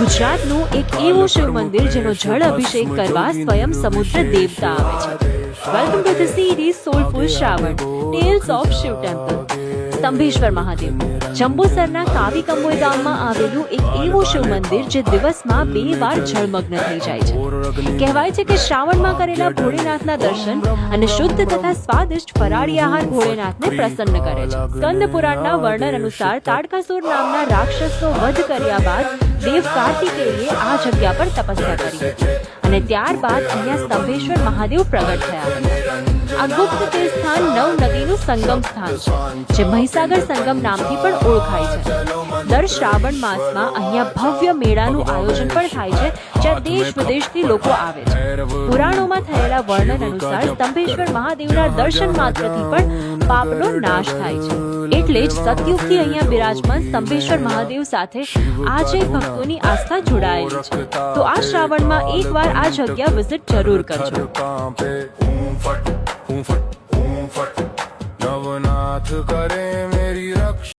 ગુજરાતનું એક એવું શિવ મંદિર જેનો જળ અભિષેક કરવા સ્વયં સમુદ્ર દેવતા આવે છે. Welcome to the series soulful Shravan tales of Shiv temple. Stambheshwar Mahadev જંબુસરના કાવી કંબોઈ ગામમાં આવેલું એક એવું શિવ મંદિર જે દિવસમાં 2 વાર જળમગ્ન થઈ જાય છે. કહેવાય છે કે શ્રાવણમાં કરેલા ભોળેનાથના દર્શન અને શુદ્ધ તથા સ્વાદિષ્ટ ફરાળી આહાર ભોળેનાથને પ્રસન્ન કરે છે. સ્કંદ પુરાણના વર્ણન અનુસાર તાડકાસુર નામના રાક્ષસનો વધ કર્યા બાદ દેવ કાર્તિકેયે આ જગ્યા પર તપસ્યા કરી હતી અને ત્યારબાદ અહીંયા સ્તંભેશ્વર મહાદેવ પ્રગટ થયા હતા. આ ગુપ્ત તે સ્થાન નવ નદીનું સંગમ સ્થાન છે જે મહીસાગર સંગમ નામથી પણ ઓળખાય છે. દર શ્રાવણ માસમાં અહીંયા ભવ્ય મેળાનું આયોજન પણ થાય છે જ્યાં દેશ વિદેશથી લોકો આવે છે. પુરાણોમાં થયેલા વર્ણન અનુસાર સ્તંભેશ્વર મહાદેવના દર્શન માત્રથી પણ પાપનો નાશ થાય છે. એટલે જ સતયુગથી અહીંયા બિરાજમાન સ્તંભેશ્વર મહાદેવ સાથે આજે ભક્તોની આસ્થા જોડાયેલી છે. તો આ શ્રાવણમાં એકવાર આ જગ્યા વિઝિટ જરૂર કરજો. नवनाथ करे मेरी रक्षा।